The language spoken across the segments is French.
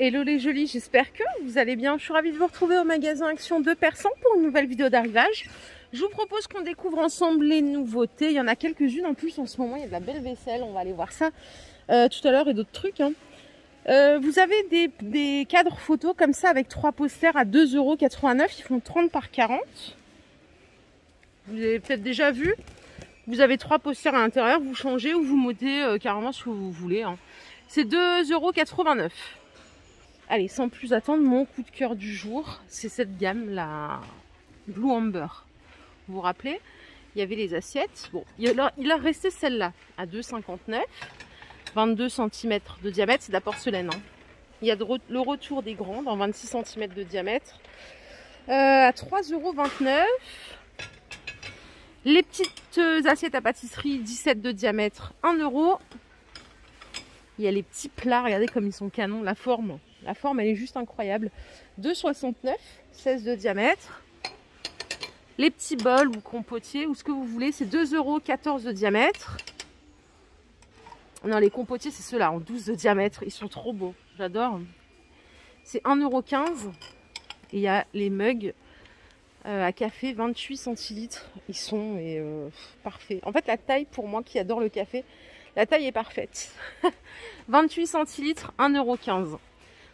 Hello les jolis, j'espère que vous allez bien. Je suis ravie de vous retrouver au magasin Action de Persan pour une nouvelle vidéo d'arrivage. Je vous propose qu'on découvre ensemble les nouveautés. Il y en a quelques-unes en plus en ce moment, il y a de la belle vaisselle, on va aller voir ça tout à l'heure et d'autres trucs. Vous avez des cadres photos comme ça avec 3 posters à 2,89 €, ils font 30 par 40. Vous avez peut-être déjà vu. Vous avez 3 posters à l'intérieur, vous changez ou vous montez carrément ce que vous voulez. C'est 2,89 €. Allez, sans plus attendre, mon coup de cœur du jour, c'est cette gamme, la Blue Amber. Vous vous rappelez, il y avait les assiettes. Bon, il a resté celle-là à 2,59 €, 22 cm de diamètre, c'est de la porcelaine. Il y a le retour des grandes en 26 cm de diamètre à 3,29 €. Les petites assiettes à pâtisserie 17 de diamètre, 1 €. Il y a les petits plats, regardez comme ils sont canons, la forme elle est juste incroyable. 2,69 €, 16 de diamètre. Les petits bols ou compotiers ou ce que vous voulez, c'est 2,14 € de diamètre. Non, les compotiers c'est ceux-là en 12 de diamètre, ils sont trop beaux, j'adore. C'est 1,15 €. Et il y a les mugs à café 28 centilitres, ils sont parfaits. En fait la taille, pour moi qui adore le café, la taille est parfaite. 28 centilitres, 1,15 €.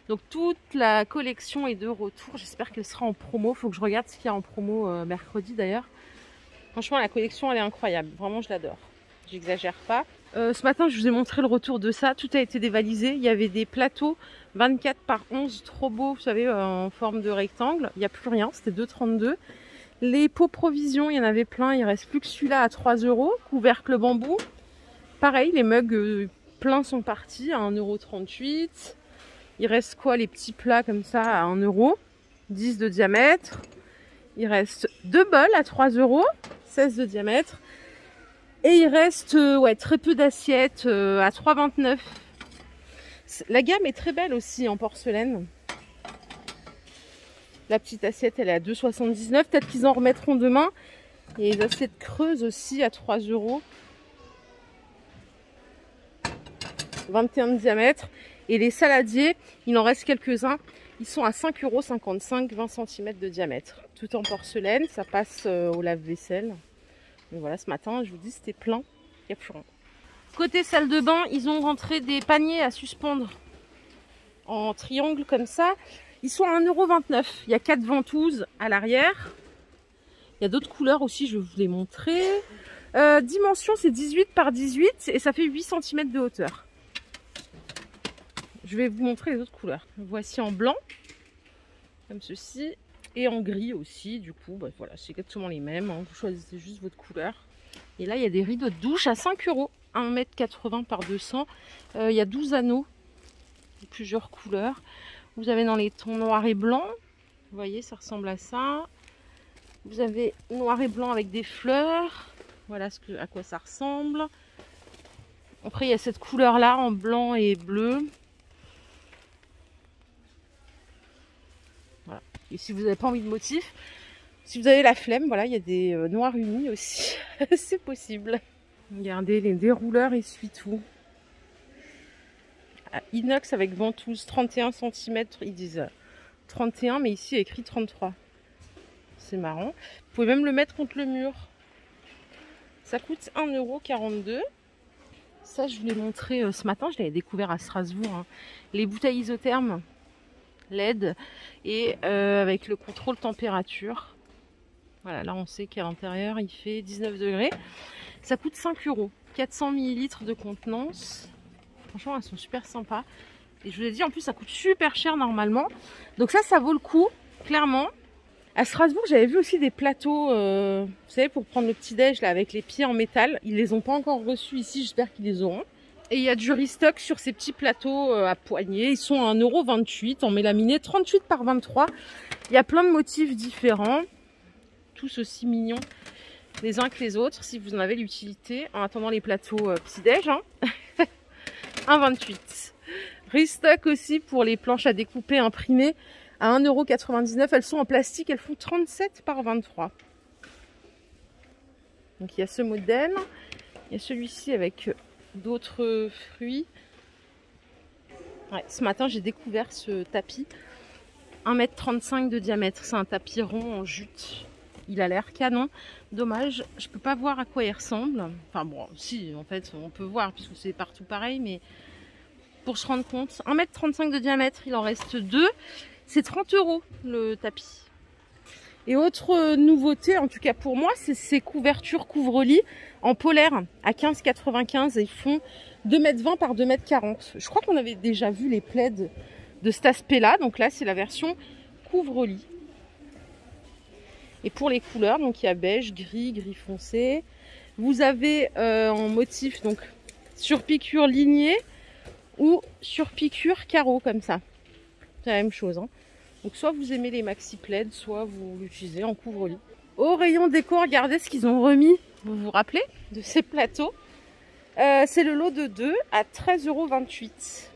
Donc toute la collection est de retour, j'espère qu'elle sera en promo, il faut que je regarde ce qu'il y a en promo mercredi d'ailleurs. Franchement la collection elle est incroyable, vraiment je l'adore, j'exagère pas. Ce matin je vous ai montré le retour de ça, tout a été dévalisé, il y avait des plateaux 24 par 11, trop beaux, vous savez, en forme de rectangle, il n'y a plus rien, c'était 2,32 €. Les pots provisions, il y en avait plein, il ne reste plus que celui-là à 3 €, couvercle bambou. Pareil, les mugs pleins sont partis à 1,38 €. Il reste quoi? Les petits plats comme ça à 1 €, 10 de diamètre. Il reste 2 bols à 3 €, 16 de diamètre. Et il reste très peu d'assiettes à 3,29 €. La gamme est très belle aussi en porcelaine. La petite assiette elle est à 2,79 €. Peut-être qu'ils en remettront demain. Il y a les assiettes creuses aussi à 3 €. 21 de diamètre. Et les saladiers, il en reste quelques-uns. Ils sont à 5,55 €, 20 cm de diamètre. Tout en porcelaine, ça passe au lave-vaisselle. Mais voilà, ce matin, je vous dis, c'était plein. Il n'y a plus rien. Côté salle de bain, ils ont rentré des paniers à suspendre en triangle comme ça. Ils sont à 1,29 €. Il y a 4 ventouses à l'arrière. Il y a d'autres couleurs aussi, je vais vous les montrer. Dimension, c'est 18 par 18 et ça fait 8 cm de hauteur. Je vais vous montrer les autres couleurs. Voici en blanc, comme ceci, et en gris aussi. Du coup, voilà, c'est exactement les mêmes. Vous choisissez juste votre couleur. Et là, il y a des rideaux de douche à 5 €, 1,80 m par 200. Il y a 12 anneaux, de plusieurs couleurs. Vous avez dans les tons noir et blanc. Vous voyez, ça ressemble à ça. Vous avez noir et blanc avec des fleurs. Voilà à quoi ça ressemble. Après, il y a cette couleur-là en blanc et bleu. Voilà. Et si vous n'avez pas envie de motif, si vous avez la flemme, voilà, il y a des noirs unis aussi. C'est possible. Regardez les dérouleurs essuie-tout. Inox avec ventouse, 31 cm. Ils disent 31, mais ici il y a écrit 33. C'est marrant. Vous pouvez même le mettre contre le mur. Ça coûte 1,42 €. Ça, je vous l'ai montré ce matin. Je l'avais découvert à Strasbourg. Les bouteilles isothermes LED et avec le contrôle température. Voilà, là on sait qu'à l'intérieur il fait 19 degrés. Ça coûte 5 €. 400 ml de contenance. Franchement, elles sont super sympas. Et je vous ai dit, en plus ça coûte super cher normalement. Donc ça vaut le coup, clairement. À Strasbourg, j'avais vu aussi des plateaux, vous savez, pour prendre le petit-déj là avec les pieds en métal. Ils les ont pas encore reçus ici, j'espère qu'ils les auront. Et il y a du restock sur ces petits plateaux à poignées. Ils sont à 1,28 € en mélaminé, 38 par 23. Il y a plein de motifs différents. Tous aussi mignons les uns que les autres, si vous en avez l'utilité. En attendant les plateaux petit-déj. 1,28 €. Restock aussi pour les planches à découper imprimées à 1,99 €. Elles sont en plastique, elles font 37 par 23. Donc il y a ce modèle. Il y a celui-ci avec d'autres fruits. Ouais, ce matin, j'ai découvert ce tapis. 1,35 m de diamètre. C'est un tapis rond en jute. Il a l'air canon. Dommage, je peux pas voir à quoi il ressemble. Enfin bon, si, en fait, on peut voir puisque c'est partout pareil, mais pour se rendre compte, 1,35 m de diamètre, il en reste 2. C'est 30 € le tapis. Et autre nouveauté, en tout cas pour moi, c'est ces couvertures couvre-lit en polaire à 15,95 €. Ils font 2,20 m par 2,40 m. Je crois qu'on avait déjà vu les plaids de cet aspect-là. Donc là, c'est la version couvre-lit. Et pour les couleurs, donc il y a beige, gris, gris foncé. Vous avez en motif donc sur piqûre lignée ou sur piqûre carreau comme ça. C'est la même chose. Hein. Donc soit vous aimez les maxi plaids, soit vous l'utilisez en couvre-lit. Au rayon déco, regardez ce qu'ils ont remis. Vous vous rappelez de ces plateaux? C'est le lot de 2 à 13,28 €.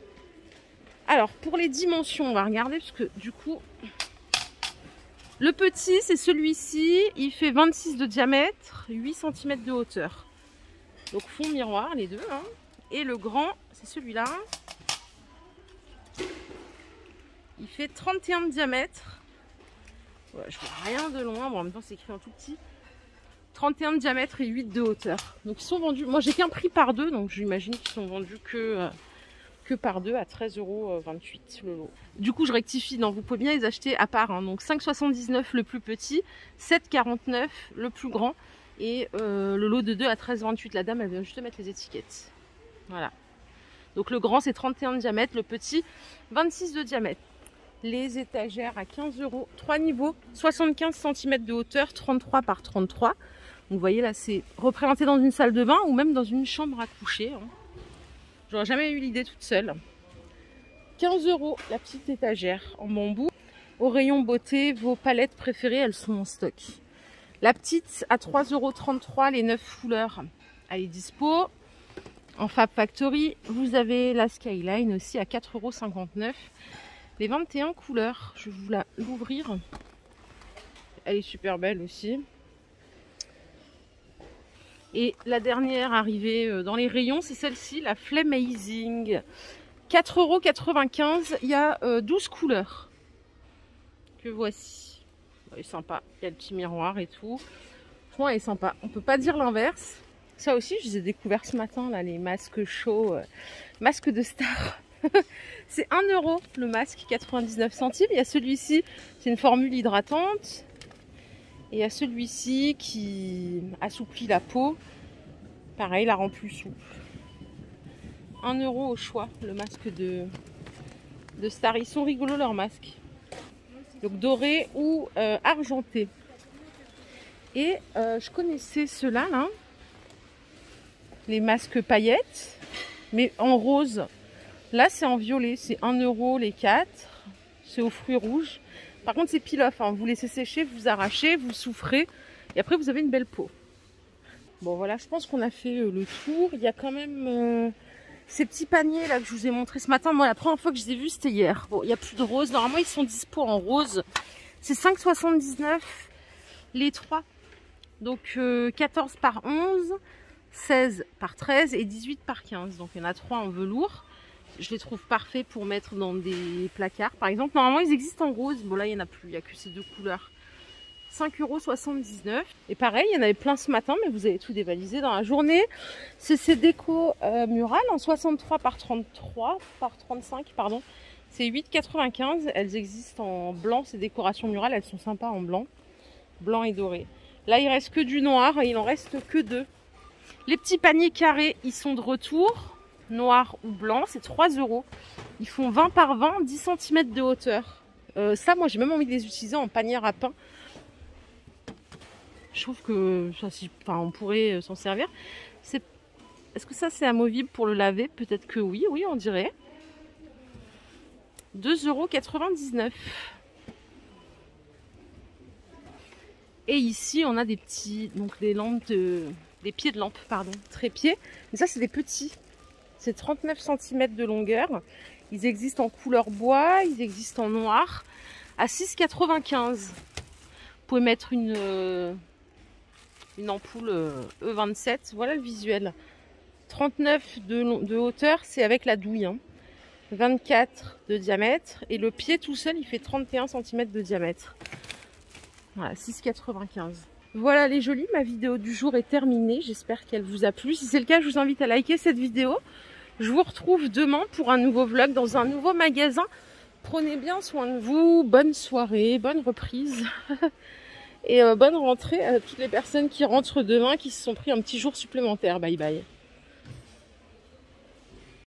Alors pour les dimensions, on va regarder parce que du coup, le petit c'est celui-ci. Il fait 26 de diamètre, 8 cm de hauteur. Donc fond miroir les deux. Hein. Et le grand, c'est celui-là. Il fait 31 de diamètre. Ouais, je vois rien de loin. Bon, en même temps, c'est écrit en tout petit. 31 de diamètre et 8 de hauteur. Donc, ils sont vendus. Moi, j'ai qu'un prix par deux. Donc, j'imagine qu'ils sont vendus que par deux à 13,28 € le lot. Du coup, je rectifie. Non, vous pouvez bien les acheter à part. Hein. Donc, 5,79 € le plus petit. 7,49 € le plus grand. Et le lot de 2 à 13,28 €. La dame, elle vient juste mettre les étiquettes. Voilà. Donc, le grand, c'est 31 de diamètre. Le petit, 26 de diamètre. Les étagères à 15 €, 3 niveaux, 75 cm de hauteur, 33 par 33. Donc vous voyez là, c'est représenté dans une salle de bain ou même dans une chambre à coucher. Hein. J'aurais jamais eu l'idée toute seule. 15 € la petite étagère en bambou. Au rayon beauté, vos palettes préférées, elles sont en stock. La petite à 3,33 €, les 9 couleurs, elle est dispo. En Fab Factory, vous avez la Skyline aussi à 4,59 €. Les 21 couleurs, je vais vous l'ouvrir. Elle est super belle aussi. Et la dernière arrivée dans les rayons, c'est celle-ci, la Flamazing. 4,95 €. Il y a 12 couleurs. Que voici. Elle est sympa. Il y a le petit miroir et tout. Franchement, elle est sympa. On peut pas dire l'inverse. Ça aussi, je les ai découverts ce matin, là, les masques chauds. Masques de star. C'est 1 € le masque, 99 centimes. Il y a celui-ci, c'est une formule hydratante. Et il y a celui-ci qui assouplit la peau. Pareil, la rend plus souple. 1 € au choix, le masque de Star. Ils sont rigolos leurs masques. Donc doré ou argenté. Et je connaissais ceux-là, là. Les masques paillettes, mais en rose. Là, c'est en violet, c'est 1 € les 4. C'est aux fruits rouges. Par contre, c'est peel-off. Hein. Vous laissez sécher, vous arrachez, vous souffrez. Et après, vous avez une belle peau. Bon, voilà, je pense qu'on a fait le tour. Il y a quand même ces petits paniers là que je vous ai montré ce matin. Moi, la première fois que je les ai vus, c'était hier. Bon, il n'y a plus de rose. Normalement, ils sont dispo en rose. C'est 5,79 les 3. Donc, 14 par 11, 16 par 13 et 18 par 15. Donc, il y en a 3 en velours. Je les trouve parfaits pour mettre dans des placards. Par exemple, normalement, ils existent en rose. Bon, là, il n'y en a plus. Il n'y a que ces deux couleurs. 5,79 €. Et pareil, il y en avait plein ce matin, mais vous avez tout dévalisé dans la journée. C'est ces décos murales en 63 par 33, par 35, pardon. C'est 8,95 €. Elles existent en blanc, ces décorations murales. Elles sont sympas en blanc. Blanc et doré. Là, il reste que du noir et il en reste que 2. Les petits paniers carrés, ils sont de retour. Noir ou blanc, c'est 3 €. Ils font 20 par 20, 10 cm de hauteur. Ça, moi, j'ai même envie de les utiliser en panier à pain. Je trouve que ça, enfin, on pourrait s'en servir. Est-ce que ça, c'est amovible pour le laver? Peut-être que oui, oui, on dirait. 2,99 €. Et ici, on a des petits, donc des lampes des pieds de lampe, pardon, trépieds. Mais ça, c'est des petits. C'est 39 cm de longueur. Ils existent en couleur bois, ils existent en noir, à 6,95 €. Vous pouvez mettre une ampoule E27. Voilà le visuel. 39 de hauteur, c'est avec la douille. Hein. 24 de diamètre. Et le pied tout seul, il fait 31 cm de diamètre. Voilà, 6,95. Voilà les jolis, ma vidéo du jour est terminée. J'espère qu'elle vous a plu. Si c'est le cas, je vous invite à liker cette vidéo. Je vous retrouve demain pour un nouveau vlog dans un nouveau magasin. Prenez bien soin de vous. Bonne soirée, bonne reprise. Et bonne rentrée à toutes les personnes qui rentrent demain, qui se sont pris un petit jour supplémentaire. Bye bye.